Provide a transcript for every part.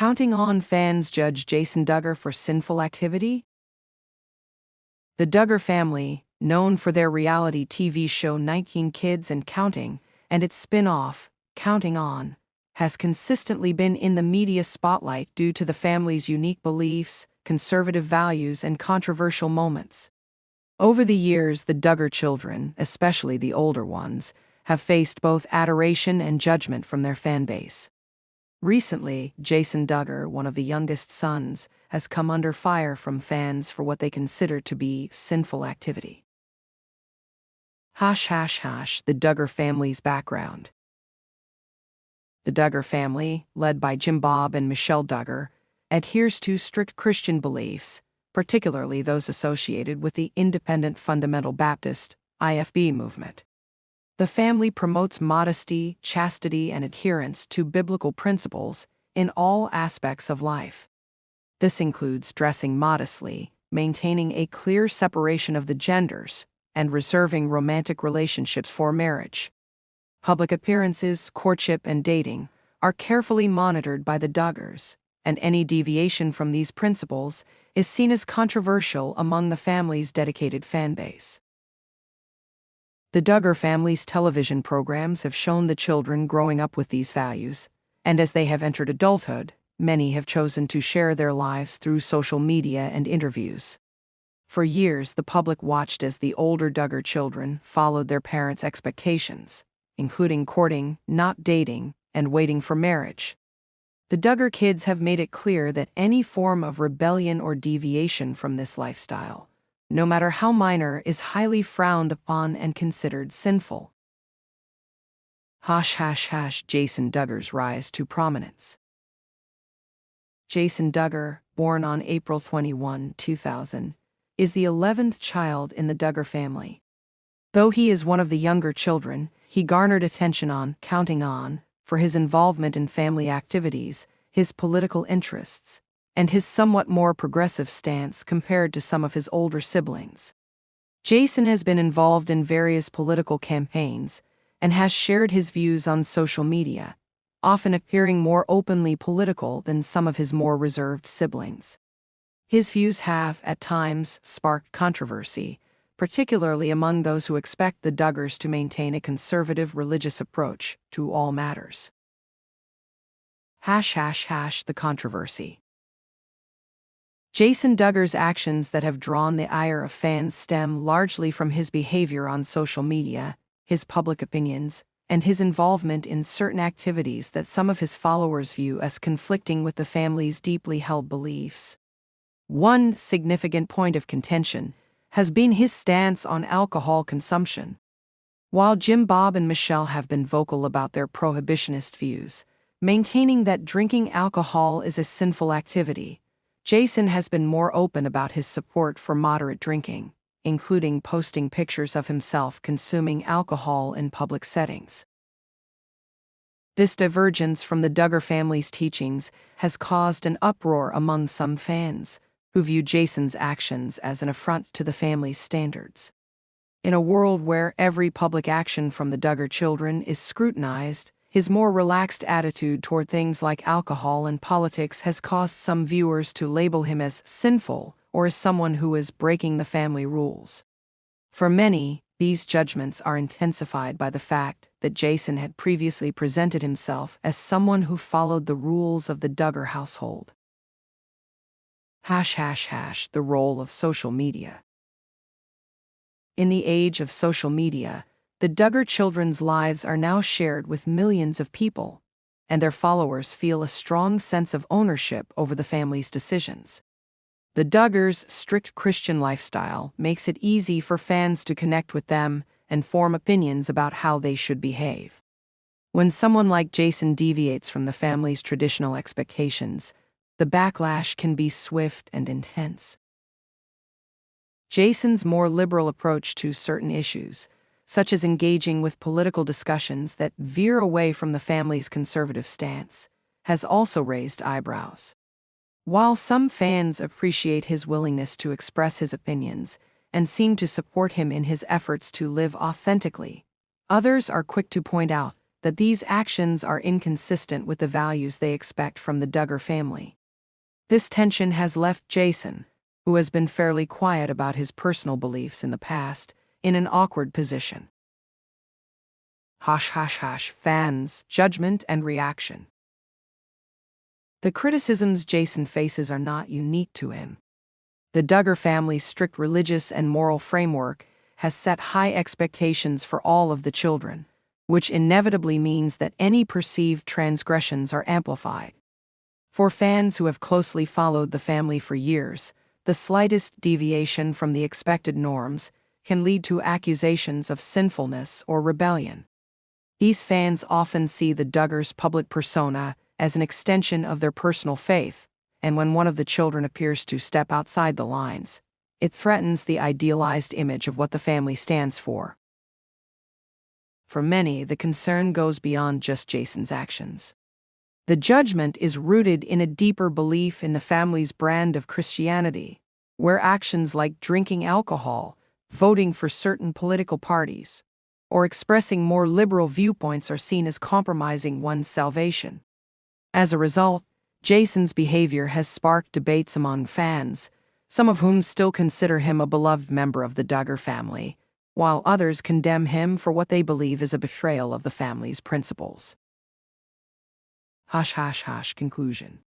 Counting On fans judge Jason Duggar for sinful activity? The Duggar family, known for their reality TV show 19 Kids and Counting, and its spin-off, Counting On, has consistently been in the media spotlight due to the family's unique beliefs, conservative values, and controversial moments. Over the years, the Duggar children, especially the older ones, have faced both adoration and judgment from their fanbase. Recently, Jason Duggar, one of the youngest sons, has come under fire from fans for what they consider to be sinful activity. The Duggar family's background. The Duggar family, led by Jim Bob and Michelle Duggar, adheres to strict Christian beliefs, particularly those associated with the Independent Fundamental Baptist (IFB) movement. The family promotes modesty, chastity, and adherence to biblical principles in all aspects of life. This includes dressing modestly, maintaining a clear separation of the genders, and reserving romantic relationships for marriage. Public appearances, courtship, and dating are carefully monitored by the Duggars, and any deviation from these principles is seen as controversial among the family's dedicated fanbase. The Duggar family's television programs have shown the children growing up with these values, and as they have entered adulthood, many have chosen to share their lives through social media and interviews. For years, the public watched as the older Duggar children followed their parents' expectations, including courting, not dating, and waiting for marriage. The Duggar kids have made it clear that any form of rebellion or deviation from this lifestyle, no matter how minor, is highly frowned upon and considered sinful. Jason Duggar's rise to prominence. Jason Duggar, born on April 21, 2000, is the 11th child in the Duggar family. Though he is one of the younger children, he garnered attention on Counting On for his involvement in family activities, his political interests, and his somewhat more progressive stance compared to some of his older siblings. Jason has been involved in various political campaigns and has shared his views on social media, often appearing more openly political than some of his more reserved siblings. His views have, at times, sparked controversy, particularly among those who expect the Duggars to maintain a conservative religious approach to all matters. The controversy. Jason Duggar's actions that have drawn the ire of fans stem largely from his behavior on social media, his public opinions, and his involvement in certain activities that some of his followers view as conflicting with the family's deeply held beliefs. One significant point of contention has been his stance on alcohol consumption. While Jim Bob and Michelle have been vocal about their prohibitionist views, maintaining that drinking alcohol is a sinful activity, Jason has been more open about his support for moderate drinking, including posting pictures of himself consuming alcohol in public settings. This divergence from the Duggar family's teachings has caused an uproar among some fans, who view Jason's actions as an affront to the family's standards. In a world where every public action from the Duggar children is scrutinized, his more relaxed attitude toward things like alcohol and politics has caused some viewers to label him as sinful or as someone who is breaking the family rules. For many, these judgments are intensified by the fact that Jason had previously presented himself as someone who followed the rules of the Duggar household. The role of social media. In the age of social media, the Duggar children's lives are now shared with millions of people, and their followers feel a strong sense of ownership over the family's decisions. The Duggars' strict Christian lifestyle makes it easy for fans to connect with them and form opinions about how they should behave. When someone like Jason deviates from the family's traditional expectations, the backlash can be swift and intense. Jason's more liberal approach to certain issues, such as engaging with political discussions that veer away from the family's conservative stance, has also raised eyebrows. While some fans appreciate his willingness to express his opinions and seem to support him in his efforts to live authentically, others are quick to point out that these actions are inconsistent with the values they expect from the Duggar family. This tension has left Jason, who has been fairly quiet about his personal beliefs in the past, in an awkward position. Fans, judgment and reaction. The criticisms Jason faces are not unique to him. The Duggar family's strict religious and moral framework has set high expectations for all of the children, which inevitably means that any perceived transgressions are amplified. For fans who have closely followed the family for years, the slightest deviation from the expected norms can lead to accusations of sinfulness or rebellion. These fans often see the Duggars' public persona as an extension of their personal faith, and when one of the children appears to step outside the lines, it threatens the idealized image of what the family stands for. For many, the concern goes beyond just Jason's actions. The judgment is rooted in a deeper belief in the family's brand of Christianity, where actions like drinking alcohol, voting for certain political parties, or expressing more liberal viewpoints are seen as compromising one's salvation. As a result, Jason's behavior has sparked debates among fans, some of whom still consider him a beloved member of the Duggar family, while others condemn him for what they believe is a betrayal of the family's principles. Conclusion.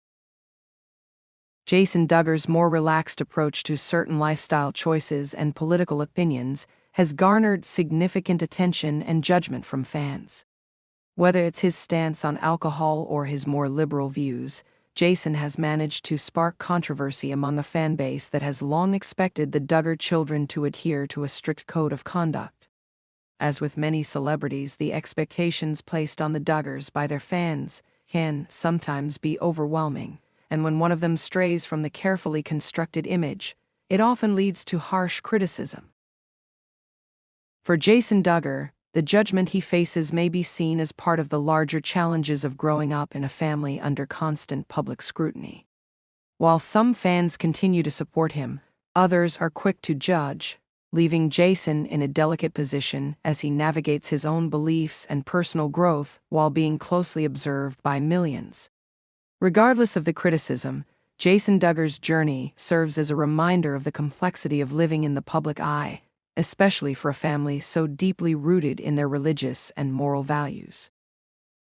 Jason Duggar's more relaxed approach to certain lifestyle choices and political opinions has garnered significant attention and judgment from fans. Whether it's his stance on alcohol or his more liberal views, Jason has managed to spark controversy among a fan base that has long expected the Duggar children to adhere to a strict code of conduct. As with many celebrities, the expectations placed on the Duggars by their fans can sometimes be overwhelming, and when one of them strays from the carefully constructed image, it often leads to harsh criticism. For Jason Duggar, the judgment he faces may be seen as part of the larger challenges of growing up in a family under constant public scrutiny. While some fans continue to support him, others are quick to judge, leaving Jason in a delicate position as he navigates his own beliefs and personal growth while being closely observed by millions. Regardless of the criticism, Jason Duggar's journey serves as a reminder of the complexity of living in the public eye, especially for a family so deeply rooted in their religious and moral values.